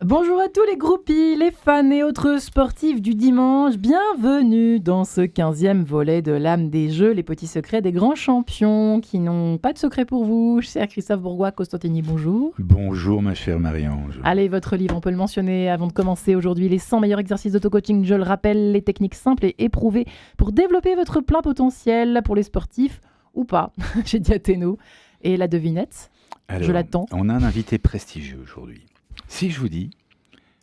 Bonjour à tous les groupies, les fans et autres sportifs du dimanche. Bienvenue dans ce 15e volet de l'âme des jeux, les petits secrets des grands champions qui n'ont pas de secret pour vous. Cher Christophe Bourgois-Costantini, bonjour. Bonjour ma chère Marie-Ange. Allez, votre livre, on peut le mentionner avant de commencer aujourd'hui. Les 100 meilleurs exercices d'auto-coaching, je le rappelle, les techniques simples et éprouvées pour développer votre plein potentiel pour les sportifs ou pas. J'ai dit Athéno. Et la devinette, Alors, je l'attends. on a un invité prestigieux aujourd'hui. Si je vous dis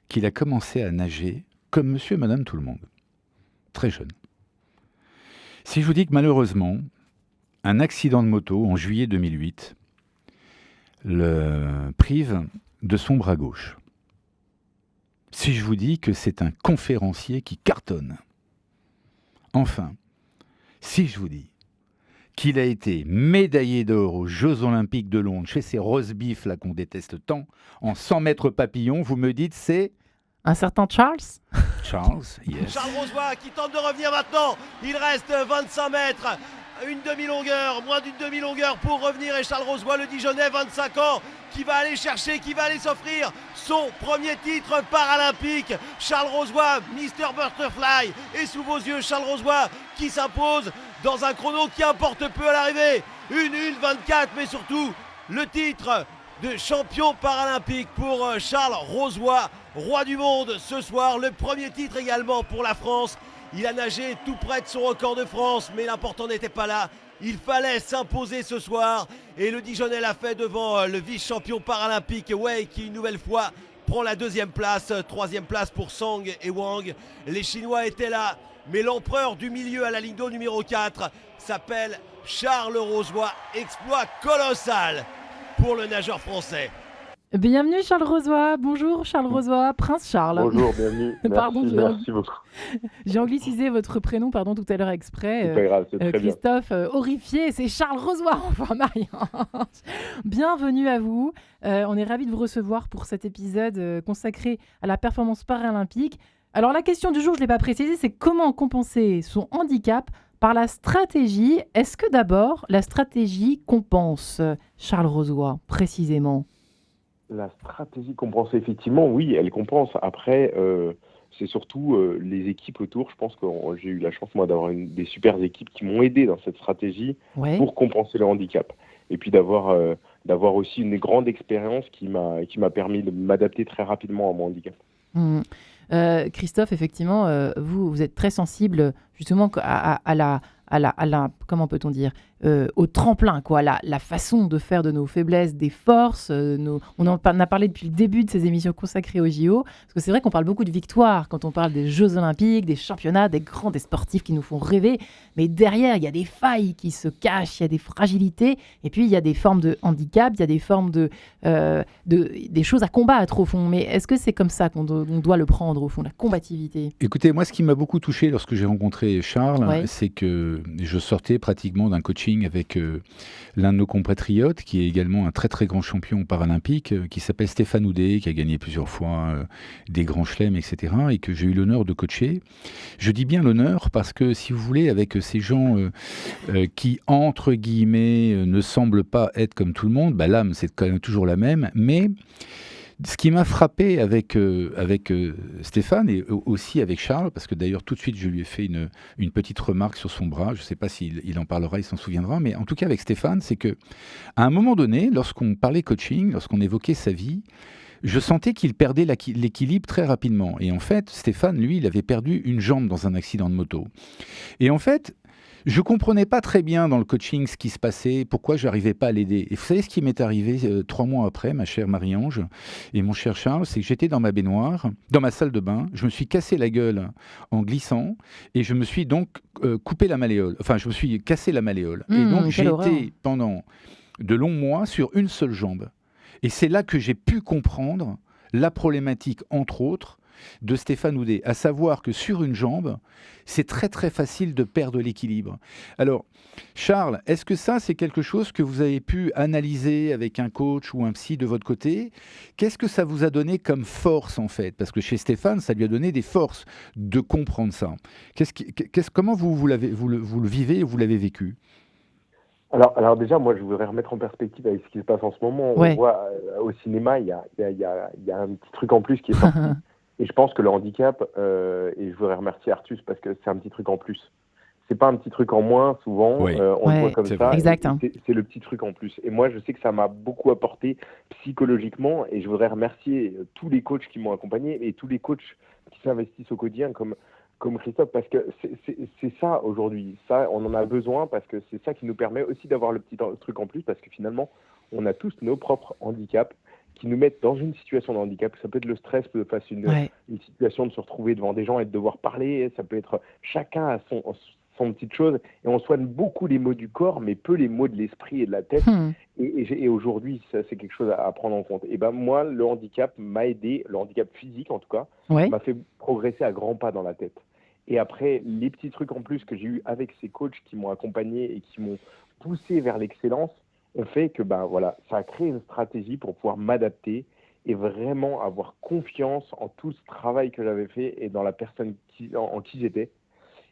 qu'il a commencé à nager comme monsieur et madame tout le monde, très jeune. Si je vous dis que malheureusement, un accident de moto en juillet 2008 le prive de son bras gauche. Si je vous dis que c'est un conférencier qui cartonne. Enfin, si je vous dis qu'il a été médaillé d'or aux Jeux Olympiques de Londres chez ces roast beef là qu'on déteste tant, en 100 mètres papillon, vous me dites c'est Un certain Charles ? Charles, yes. Charles Rosoy qui tente de revenir maintenant. Il reste 25 mètres. Une demi-longueur, moins d'une demi-longueur pour revenir. Et Charles Rosoy, le Dijonais, 25 ans, qui va aller chercher, qui va aller s'offrir son premier titre paralympique. Charles Rosoy, Mr Butterfly. Et sous vos yeux, Charles Rosoy qui s'impose dans un chrono qui importe peu à l'arrivée. 1:24, mais surtout le titre de champion paralympique pour Charles Rosoy, roi du monde ce soir. Le premier titre également pour la France. Il a nagé tout près de son record de France, mais l'important n'était pas là. Il fallait s'imposer ce soir. Et le Dijonais l'a fait devant le vice-champion paralympique Wei, qui une nouvelle fois prend la deuxième place. Troisième place pour Sang et Wang. Les Chinois étaient là, mais l'empereur du milieu à la ligne d'eau numéro 4 s'appelle Charles Rosoy. Exploit colossal pour le nageur français. Bienvenue Charles Rosoy, bonjour Charles Rosoy, Prince Charles. Bonjour, bienvenue. Pardon, merci beaucoup. J'ai anglicisé votre prénom tout à l'heure exprès. C'est pas grave, c'est très bien. Christophe, horrifié, c'est Charles Rosoy, enfin Marie-Ange. Bienvenue à vous. On est ravis de vous recevoir pour cet épisode consacré à la performance paralympique. Alors la question du jour, je ne l'ai pas précisé, c'est comment compenser son handicap par la stratégie. Est-ce que d'abord, la stratégie compense, Charles Rosoy, précisément ? La stratégie compense effectivement, oui, elle compense. Après, c'est surtout les équipes autour. Je pense que j'ai eu la chance, moi, d'avoir des super équipes qui m'ont aidé dans cette stratégie pour compenser le handicap. Et puis d'avoir aussi une grande expérience qui m'a permis de m'adapter très rapidement à mon handicap. Christophe, effectivement, vous êtes très sensible justement à la comment peut-on dire, au tremplin, quoi, la façon de faire de nos faiblesses des forces. On en a parlé depuis le début de ces émissions consacrées aux JO, parce que c'est vrai qu'on parle beaucoup de victoires quand on parle des Jeux Olympiques, des championnats, des sportifs qui nous font rêver, mais derrière, il y a des failles qui se cachent, il y a des fragilités, et puis il y a des formes de handicap, il y a des formes des choses à combattre au fond. Mais est-ce que c'est comme ça qu'on doit le prendre au fond, la combativité ? Écoutez, moi ce qui m'a beaucoup touché lorsque j'ai rencontré Charles, c'est que je sortais pratiquement d'un coaching avec l'un de nos compatriotes qui est également un très très grand champion paralympique qui s'appelle Stéphane Houdet, qui a gagné plusieurs fois des grands chelems, etc. et que j'ai eu l'honneur de coacher. Je dis bien l'honneur parce que si vous voulez, avec ces gens qui entre guillemets ne semblent pas être comme tout le monde, l'âme c'est quand même toujours la même, mais ce qui m'a frappé avec Stéphane et aussi avec Charles, parce que d'ailleurs tout de suite je lui ai fait une petite remarque sur son bras, je ne sais pas s'il en parlera, il s'en souviendra, mais en tout cas avec Stéphane, c'est qu'à un moment donné, lorsqu'on parlait coaching, lorsqu'on évoquait sa vie, je sentais qu'il perdait l'équilibre très rapidement. Et en fait, Stéphane, lui, il avait perdu une jambe dans un accident de moto. Et en fait, je ne comprenais pas très bien dans le coaching ce qui se passait, pourquoi je n'arrivais pas à l'aider. Et vous savez ce qui m'est arrivé 3 mois après, ma chère Marie-Ange et mon cher Charles, c'est que j'étais dans ma baignoire, dans ma salle de bain, je me suis cassé la gueule en glissant et je me suis donc coupé la malléole. Enfin, je me suis cassé la malléole. Et donc, j'ai été pendant de longs mois sur une seule jambe. Et c'est là que j'ai pu comprendre la problématique, entre autres, de Stéphane Houdet, à savoir que sur une jambe, c'est très très facile de perdre l'équilibre. Alors, Charles, est-ce que ça, c'est quelque chose que vous avez pu analyser avec un coach ou un psy de votre côté ? Qu'est-ce que ça vous a donné comme force, en fait ? Parce que chez Stéphane, ça lui a donné des forces de comprendre ça. Comment vous le vivez et vous l'avez vécu ? Alors déjà, moi, je voudrais remettre en perspective avec ce qui se passe en ce moment. On Ouais. voit au cinéma, il y a un petit truc en plus qui est sorti. Et je pense que le handicap, et je voudrais remercier Artus parce que c'est un petit truc en plus. C'est pas un petit truc en moins, souvent, Oui, on le voit Ouais, comme c'est ça, vrai. exact. c'est le petit truc en plus. Et moi, je sais que ça m'a beaucoup apporté psychologiquement, et je voudrais remercier tous les coachs qui m'ont accompagné et tous les coachs qui s'investissent au quotidien, comme Christophe, parce que c'est ça aujourd'hui. Ça, on en a besoin parce que c'est ça qui nous permet aussi d'avoir le petit truc en plus, parce que finalement, on a tous nos propres handicaps qui nous mettent dans une situation de handicap. Ça peut être le stress face à Ouais. une situation de se retrouver devant des gens et de devoir parler. Ça peut être chacun à son petite chose. Et on soigne beaucoup les maux du corps, mais peu les maux de l'esprit et de la tête. Hmm. Et aujourd'hui, ça, c'est quelque chose à prendre en compte. Et ben moi, le handicap m'a aidé, le handicap physique en tout cas, Ouais. m'a fait progresser à grands pas dans la tête. Et après, les petits trucs en plus que j'ai eu avec ces coachs qui m'ont accompagné et qui m'ont poussé vers l'excellence, ont fait que ben voilà, ça a créé une stratégie pour pouvoir m'adapter et vraiment avoir confiance en tout ce travail que j'avais fait et dans la personne en qui j'étais,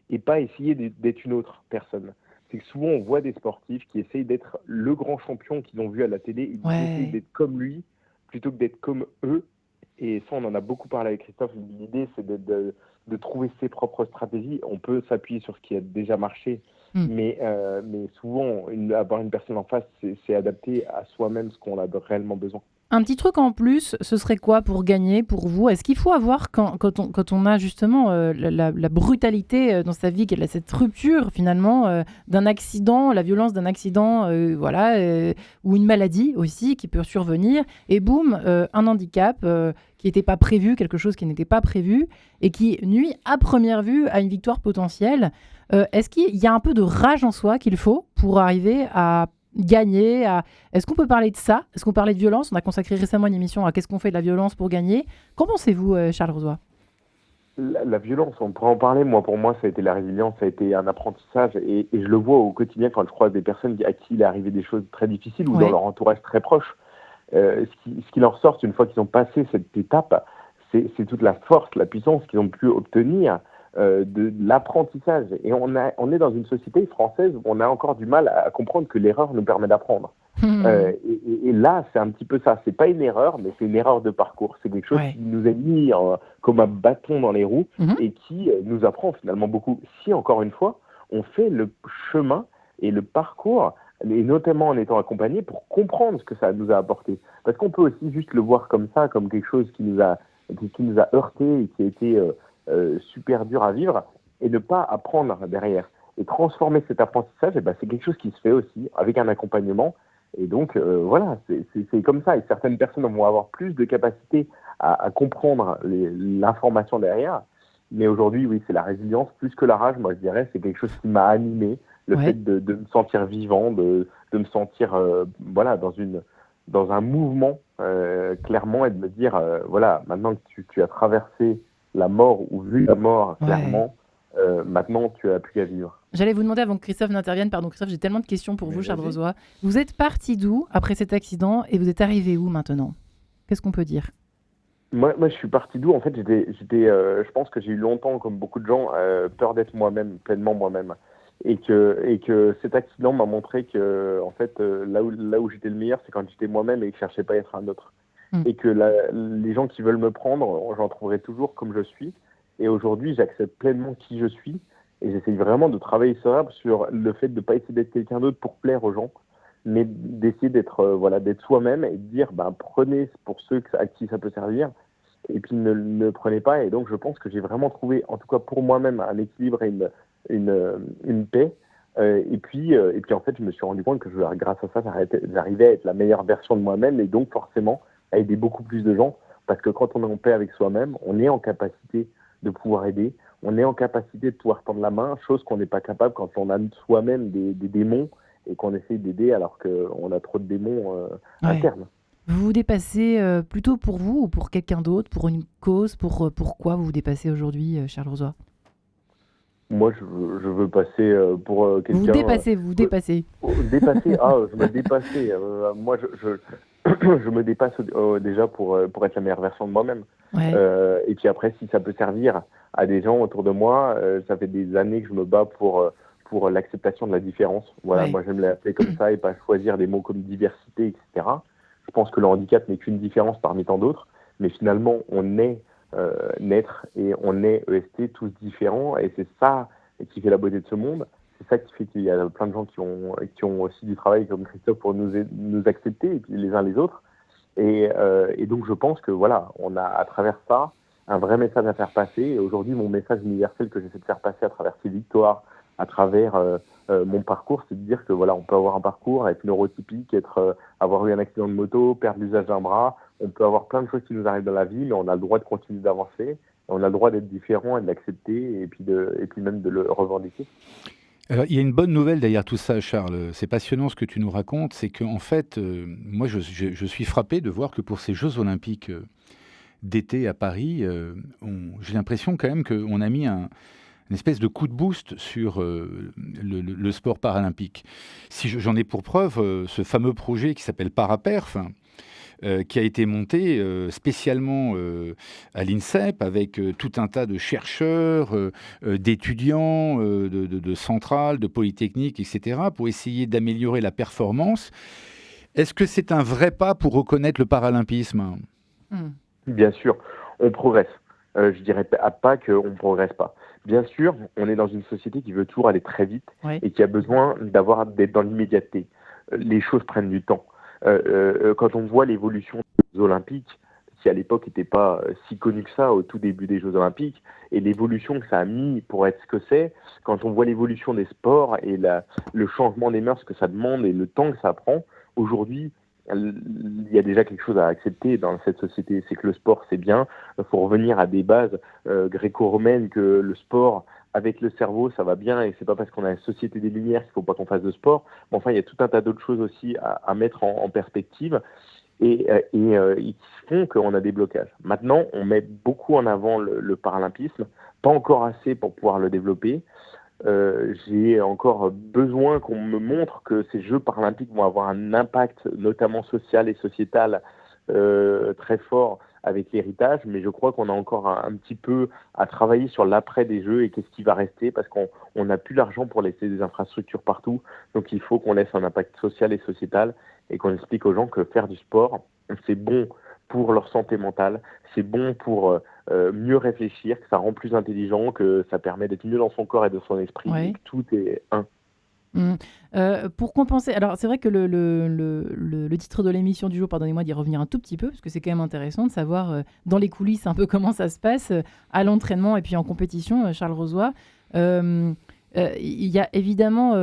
et pas essayer d'être une autre personne. C'est que souvent on voit des sportifs qui essayent d'être le grand champion qu'ils ont vu à la télé, ils essayent Ouais. d'être comme lui plutôt que d'être comme eux. Et ça, on en a beaucoup parlé avec Christophe. L'idée, c'est de trouver ses propres stratégies. On peut s'appuyer sur ce qui a déjà marché, Hmm. mais souvent, avoir une personne en face, c'est adapter à soi-même ce qu'on a réellement besoin. Un petit truc en plus, ce serait quoi pour gagner pour vous? Est-ce qu'il faut avoir, quand on a justement la brutalité dans sa vie, qu'elle a cette rupture finalement d'un accident, la violence d'un accident, voilà, ou une maladie aussi qui peut survenir, et boum, un handicap qui n'était pas prévu, quelque chose qui n'était pas prévu, et qui nuit à première vue à une victoire potentielle. Est-ce qu'il y a un peu de rage en soi qu'il faut pour arriver à gagner Est-ce qu'on peut parler de ça? Est-ce qu'on parlait de violence? On a consacré récemment une émission à qu'est-ce qu'on fait de la violence pour gagner. Qu'en pensez-vous, Charles Rosoy? La violence, on pourrait en parler. Moi, pour moi, ça a été la résilience, ça a été un apprentissage. Et je le vois au quotidien quand je croise des personnes à qui il est arrivé des choses très difficiles ou dans Ouais. leur entourage très proche. Ce qui leur sort une fois qu'ils ont passé cette étape, c'est toute la force, la puissance qu'ils ont pu obtenir de l'apprentissage. Et on est dans une société française où on a encore du mal à comprendre que l'erreur nous permet d'apprendre. Et là, c'est un petit peu ça. C'est pas une erreur, mais c'est une erreur de parcours. C'est quelque chose Ouais. qui nous est mis comme un bâton dans les roues Mhm. et qui nous apprend finalement beaucoup. Si, encore une fois, on fait le chemin et le parcours, et notamment en étant accompagné pour comprendre ce que ça nous a apporté. Parce qu'on peut aussi juste le voir comme ça, comme quelque chose qui nous a heurté et qui a été super dur à vivre, et ne pas apprendre derrière. Et transformer cet apprentissage, eh ben, c'est quelque chose qui se fait aussi avec un accompagnement. Et donc, voilà, c'est comme ça. Et certaines personnes vont avoir plus de capacité à comprendre l'information derrière. Mais aujourd'hui, oui, c'est la résilience plus que la rage. Moi, je dirais, c'est quelque chose qui m'a animé. Le Ouais. fait de me sentir vivant, de me sentir voilà, dans un mouvement, clairement, et de me dire, voilà, maintenant que tu as traversé la mort ou vu la mort, Ouais. clairement, maintenant, tu n'as plus qu'à vivre. J'allais vous demander avant que Christophe n'intervienne, pardon Christophe, j'ai tellement de questions pour vous, Mais Charles vas-y. Rosoy. Vous êtes parti d'où après cet accident et vous êtes arrivé où maintenant? Qu'est-ce qu'on peut dire? Moi, je suis parti d'où? En fait, je pense que j'ai eu longtemps, comme beaucoup de gens, peur d'être moi-même, pleinement moi-même. Et que cet accident m'a montré que, en fait, là où j'étais le meilleur, c'est quand j'étais moi-même et que je cherchais pas à être un autre. Et que les gens qui veulent me prendre, j'en trouverai toujours comme je suis. Et aujourd'hui, j'accepte pleinement qui je suis. Et j'essaye vraiment de travailler sur le fait de ne pas essayer d'être quelqu'un d'autre pour plaire aux gens, mais d'essayer d'être voilà, d'être soi-même et de dire ben, prenez pour ceux à qui ça peut servir, et puis ne prenez pas. Et donc, je pense que j'ai vraiment trouvé, en tout cas pour moi-même, un équilibre et une paix. Et puis, en fait, je me suis rendu compte que grâce à ça, j'arrivais à être la meilleure version de moi-même et donc forcément à aider beaucoup plus de gens. Parce que quand on est en paix avec soi-même, on est en capacité de pouvoir aider, on est en capacité de pouvoir tendre la main, chose qu'on n'est pas capable quand on a soi-même des démons et qu'on essaye d'aider alors qu'on a trop de démons Ouais. internes. Vous vous dépassez plutôt pour vous ou pour quelqu'un d'autre, pour une cause, pourquoi vous vous dépassez aujourd'hui, Charles Rosoy? Moi, je veux passer pour quelqu'un... Vous vous dépassez. Dépasser, je me dépassais. Moi, je me dépasse déjà pour être la meilleure version de moi-même. Ouais. Et puis après, si ça peut servir à des gens autour de moi, ça fait des années que je me bats pour pour l'acceptation de la différence. Voilà, Ouais. moi j'aime l'appeler comme ça et pas choisir des mots comme diversité, etc. Je pense que le handicap n'est qu'une différence parmi tant d'autres, mais finalement on est naître et on est EST tous différents et c'est ça qui fait la beauté de ce monde. C'est ça qui fait qu'il y a plein de gens qui ont aussi du travail comme Christophe pour nous accepter et puis les uns les autres. Et donc je pense que voilà, on a à travers ça un vrai message à faire passer. Et aujourd'hui, mon message universel que j'essaie de faire passer à travers ces victoires, à travers mon parcours, c'est de dire que voilà, on peut avoir un parcours, être neurotypique, avoir eu un accident de moto, perdre l'usage d'un bras. On peut avoir plein de choses qui nous arrivent dans la vie, mais on a le droit de continuer d'avancer. Et on a le droit d'être différent et de l'accepter et puis même de le revendiquer. Alors, il y a une bonne nouvelle derrière tout ça, Charles. C'est passionnant ce que tu nous racontes. C'est qu'en fait, moi, je suis frappé de voir que pour ces Jeux Olympiques d'été à Paris, j'ai l'impression quand même qu'on a mis une espèce de coup de boost sur le sport paralympique. Si j'en ai pour preuve ce fameux projet qui s'appelle Paraperf, qui a été monté spécialement à l'INSEP avec tout un tas de chercheurs, d'étudiants, de centrales, de polytechniques, etc., pour essayer d'améliorer la performance. Est-ce que c'est un vrai pas pour reconnaître le paralympisme ? Bien sûr, on progresse. Je dirais pas qu'on ne progresse pas. Bien sûr, on est dans une société qui veut toujours aller très vite et qui a besoin d'être dans l'immédiateté. Les choses prennent du temps. Quand on voit l'évolution des Jeux Olympiques, qui à l'époque n'était pas si connu que ça au tout début des Jeux Olympiques, et l'évolution que ça a mis pour être ce que c'est, quand on voit l'évolution des sports et le changement des mœurs que ça demande et le temps que ça prend, aujourd'hui, il y a déjà quelque chose à accepter dans cette société, c'est que le sport c'est bien, il faut revenir à des bases gréco-romaines, que le sport avec le cerveau ça va bien et c'est pas parce qu'on a la société des lumières qu'il faut pas qu'on fasse de sport, mais enfin il y a tout un tas d'autres choses aussi à mettre en perspective et qui font qu'on a des blocages. Maintenant on met beaucoup en avant le paralympisme, pas encore assez pour pouvoir le développer. J'ai encore besoin qu'on me montre que ces Jeux paralympiques vont avoir un impact, notamment social et sociétal, très fort avec l'héritage, mais je crois qu'on a encore un petit peu à travailler sur l'après des Jeux et qu'est-ce qui va rester, parce qu'on n'a plus l'argent pour laisser des infrastructures partout, donc il faut qu'on laisse un impact social et sociétal et qu'on explique aux gens que faire du sport, c'est bon pour leur santé mentale, c'est bon pour mieux réfléchir, que ça rend plus intelligent, que ça permet d'être mieux dans son corps et de son esprit, et que tout est un. Pour compenser, alors c'est vrai que le titre de l'émission du jour, pardonnez-moi d'y revenir un tout petit peu, parce que c'est quand même intéressant de savoir dans les coulisses un peu comment ça se passe à l'entraînement et puis en compétition, Charles Rozoy. Il y a évidemment,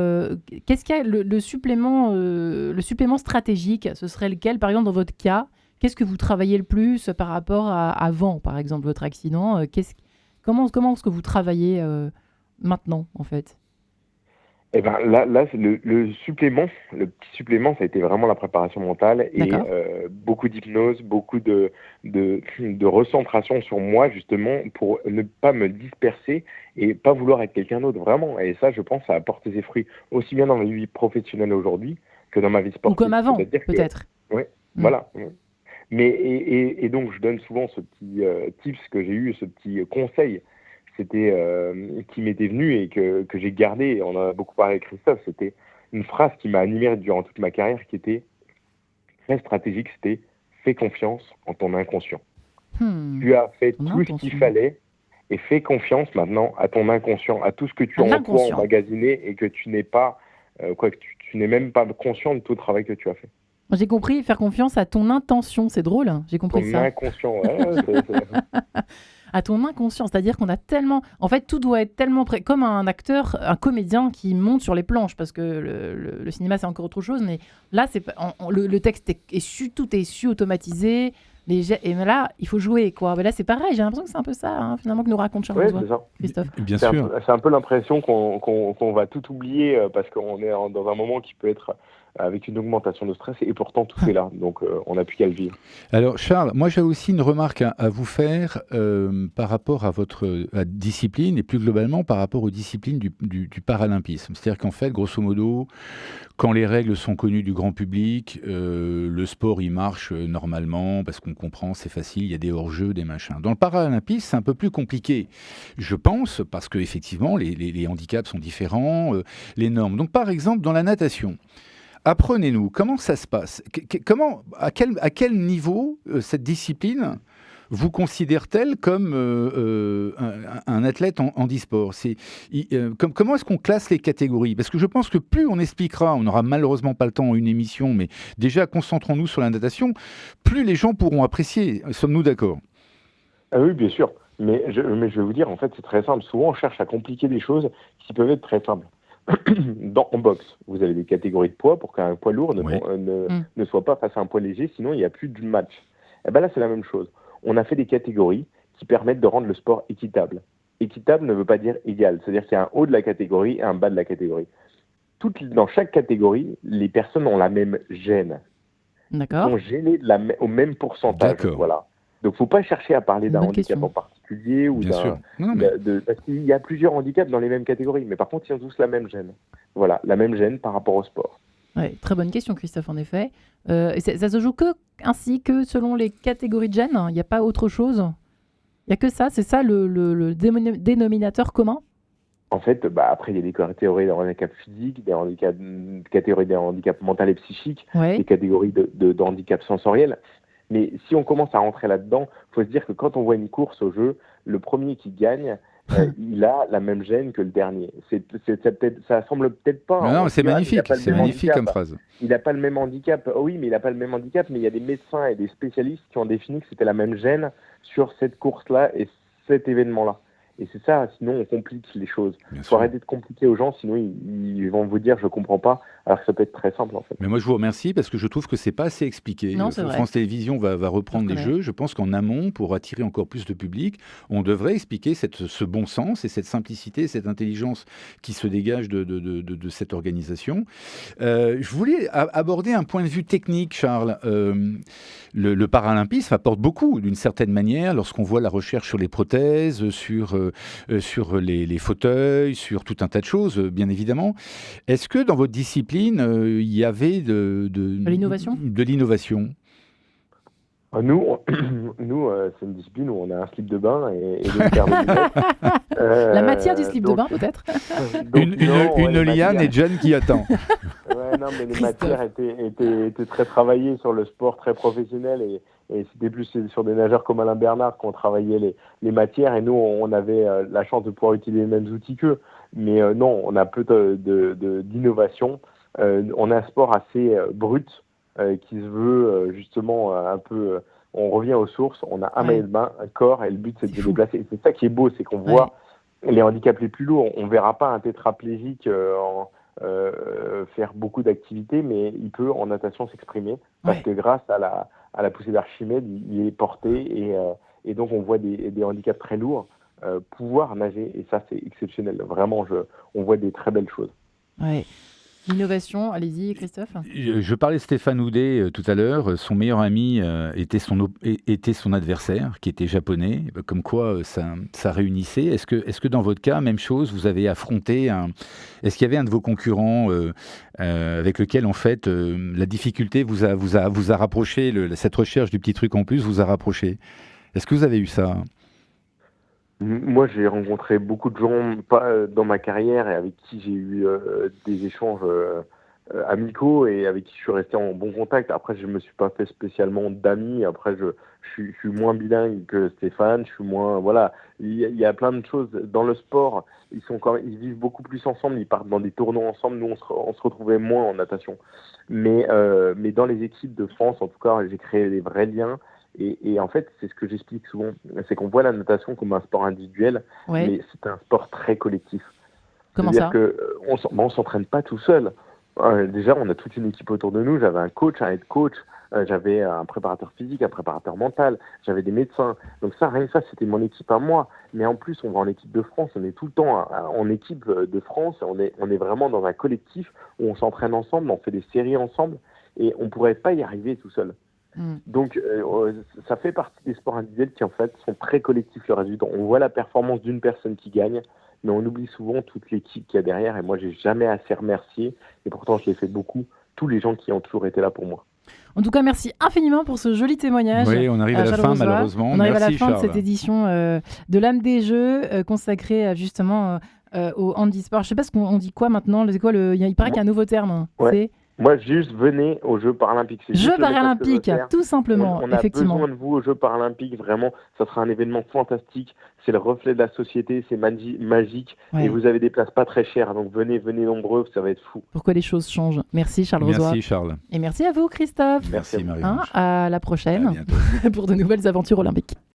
qu'est-ce qu'il y a le supplément stratégique, ce serait lequel, par exemple dans votre cas? Qu'est-ce que vous travaillez le plus par rapport à avant, par exemple, votre accident? Comment est-ce que vous travaillez maintenant, en fait? Eh ben là c'est le supplément, le petit supplément, ça a été vraiment la préparation mentale et beaucoup d'hypnose, beaucoup de recentration sur moi justement pour ne pas me disperser et pas vouloir être quelqu'un d'autre vraiment. Et ça, je pense, ça a porté ses fruits aussi bien dans ma vie professionnelle aujourd'hui que dans ma vie sportive. Ou comme avant, peut-être. Oui, voilà. Mais et donc je donne souvent ce petit tips que j'ai eu, ce petit conseil. C'était qui m'était venu et que j'ai gardé, et on en a beaucoup parlé avec Christophe, c'était une phrase qui m'a animé durant toute ma carrière qui était très stratégique, c'était « fais confiance en ton inconscient ». Tu as fait tout ce qu'il fallait et fais confiance maintenant à ton inconscient, à tout ce que tu as en toi emmagasiné et que tu n'es pas, que tu n'es même pas conscient de tout le travail que tu as fait. J'ai compris, faire confiance à ton intention, c'est drôle, hein, j'ai compris ça. Ton inconscient, ouais. À ton inconscient, c'est-à-dire qu'on a tellement... En fait, tout doit être tellement prêt, comme un acteur, un comédien qui monte sur les planches, parce que le cinéma, c'est encore autre chose, mais là, le texte tout est automatisé, et là, il faut jouer, quoi. Mais là, c'est pareil, j'ai l'impression que c'est un peu ça, hein, finalement, que nous raconte Charles Rozoy, Christophe. Bien sûr. C'est un peu l'impression qu'on va tout oublier, parce qu'on est dans un moment qui peut être avec une augmentation de stress, et pourtant tout est là, donc on n'a plus qu'à le vivre. Alors Charles, moi j'avais aussi une remarque à vous faire par rapport à votre discipline et plus globalement par rapport aux disciplines du paralympisme. C'est-à-dire qu'en fait, grosso modo, quand les règles sont connues du grand public, le sport il marche normalement parce qu'on comprend, c'est facile, il y a des hors-jeux, des machins. Dans le paralympisme, c'est un peu plus compliqué, je pense, parce que effectivement les handicaps sont différents, les normes. Donc par exemple, dans la natation, apprenez-nous, comment ça se passe? À quel niveau cette discipline vous considère-t-elle comme un athlète en handisport? Comment est-ce qu'on classe les catégories? Parce que je pense que plus on expliquera, on n'aura malheureusement pas le temps en une émission, mais déjà concentrons-nous sur la natation, plus les gens pourront apprécier. Sommes-nous d'accord? Ah oui, bien sûr. Mais je vais vous dire, en fait, c'est très simple. Souvent, on cherche à compliquer des choses qui peuvent être très simples. En boxe, vous avez des catégories de poids pour qu'un poids lourd ne soit pas face à un poids léger, sinon il n'y a plus de match. Et ben là, c'est la même chose. On a fait des catégories qui permettent de rendre le sport équitable. Équitable ne veut pas dire égal, c'est-à-dire qu'il y a un haut de la catégorie et un bas de la catégorie. Dans chaque catégorie, les personnes ont la même gêne. D'accord. Ils sont gênés au même pourcentage. D'accord. Voilà. Donc, il ne faut pas chercher à parler d'un handicap en particulier ou parce qu'il y a plusieurs handicaps dans les mêmes catégories, mais par contre, ils ont tous la même gêne. Voilà, la même gêne par rapport au sport. Ouais, très bonne question, Christophe, en effet. Ça se joue ainsi que selon les catégories de gènes. Il n'y a pas autre chose. Il n'y a que ça. C'est ça le dénominateur commun. En fait, après, il y a des catégories de handicap physique, catégories de handicap mental et psychique, des catégories de handicap sensoriel. Mais si on commence à rentrer là-dedans, il faut se dire que quand on voit une course au jeu, le premier qui gagne, il a la même gêne que le dernier. Ça semble peut-être pas. Non, c'est magnifique, c'est magnifique comme phrase. Il n'a pas le même handicap. Oh oui, mais il n'a pas le même handicap, mais il y a des médecins et des spécialistes qui ont défini que c'était la même gêne sur cette course-là et cet événement-là. Et c'est ça, sinon on complique les choses. Il faut arrêter de compliquer aux gens, sinon ils vont vous dire je comprends pas, alors que ça peut être très simple en fait. Mais moi je vous remercie parce que je trouve que c'est pas assez expliqué. Non, c'est vrai. France Télévisions va reprendre les jeux. Je pense qu'en amont, pour attirer encore plus de public, on devrait expliquer ce bon sens et cette simplicité, cette intelligence qui se dégage de cette organisation. Je voulais aborder un point de vue technique, Charles. Le paralympisme apporte beaucoup, d'une certaine manière, lorsqu'on voit la recherche sur les prothèses, sur les fauteuils, sur tout un tas de choses, bien évidemment. Est-ce que dans votre discipline, il y avait de l'innovation? Nous, c'est une discipline où on a un slip de bain et des paires de lunettes. La matière du slip de bain, peut-être. Une liane et John qui attend. Non, mais les matières étaient très travaillées sur le sport très professionnel et c'était plus sur des nageurs comme Alain Bernard qu'on travaillait les matières et nous, on avait la chance de pouvoir utiliser les mêmes outils qu'eux. Mais non, on a peu d'innovation. On a un sport assez brut qui se veut justement un peu... on revient aux sources, on a un maillot de bain, un corps et le but c'est de se déplacer. Et c'est ça qui est beau, c'est qu'on voit les handicaps les plus lourds. On ne verra pas un tétraplégique faire beaucoup d'activités, mais il peut en natation s'exprimer parce que grâce à la poussée d'Archimède, il est porté et donc on voit des handicaps très lourds pouvoir nager et ça c'est exceptionnel. Vraiment, on voit des très belles choses. Ouais. L'innovation, allez-y Christophe. Je parlais de Stéphane Houdet tout à l'heure, son meilleur ami était son adversaire qui était japonais, comme quoi ça réunissait. Est-ce que dans votre cas, même chose, vous avez affronté est-ce qu'il y avait un de vos concurrents avec lequel en fait la difficulté vous a rapproché, cette recherche du petit truc en plus vous a rapproché? Est-ce que vous avez eu ça? Moi, j'ai rencontré beaucoup de gens dans ma carrière et avec qui j'ai eu des échanges amicaux et avec qui je suis resté en bon contact. Après, je me suis pas fait spécialement d'amis. Après, je suis moins bilingue que Stéphane. Je suis moins, voilà. Il y a plein de choses dans le sport. Ils vivent beaucoup plus ensemble. Ils partent dans des tournois ensemble. Nous, on se retrouvait moins en natation. Mais dans les équipes de France, en tout cas, j'ai créé des vrais liens. Et en fait, c'est ce que j'explique souvent, c'est qu'on voit la natation comme un sport individuel, mais c'est un sport très collectif. Comment ça? C'est-à-dire qu'on ne s'entraîne pas tout seul. Déjà, on a toute une équipe autour de nous. J'avais un coach, un head coach, j'avais un préparateur physique, un préparateur mental, j'avais des médecins. Donc ça, rien que ça, c'était mon équipe à moi. Mais en plus, on va en équipe de France, on est tout le temps en équipe de France, on est vraiment dans un collectif où on s'entraîne ensemble, on fait des séries ensemble, et on ne pourrait pas y arriver tout seul. Donc, ça fait partie des sports individuels qui, en fait, sont très collectifs le résultat. On voit la performance d'une personne qui gagne, mais on oublie souvent toute l'équipe qu'il y a derrière. Et moi, j'ai jamais assez remercié, et pourtant, je l'ai fait beaucoup, tous les gens qui ont toujours été là pour moi. En tout cas, merci infiniment pour ce joli témoignage. Oui, on arrive à la fin, malheureusement. On arrive à la fin Charles. de cette édition de l'âme des jeux, consacrée justement au handisport. Je ne sais pas ce qu'on dit quoi maintenant. Il paraît qu'il y a un nouveau terme. Ouais. Moi, juste venez aux Jeux paralympiques. Jeux paralympiques, tout simplement. On a effectivement. besoin de vous aux Jeux paralympiques. Vraiment, ça sera un événement fantastique. C'est le reflet de la société, c'est magique. Ouais. Et vous avez des places pas très chères. Donc venez nombreux, ça va être fou. Pourquoi les choses changent. Merci Charles Rozoy. Merci Charles. Et merci à vous Christophe. Merci Marie-Ange. À la prochaine à bientôt. pour de nouvelles aventures olympiques.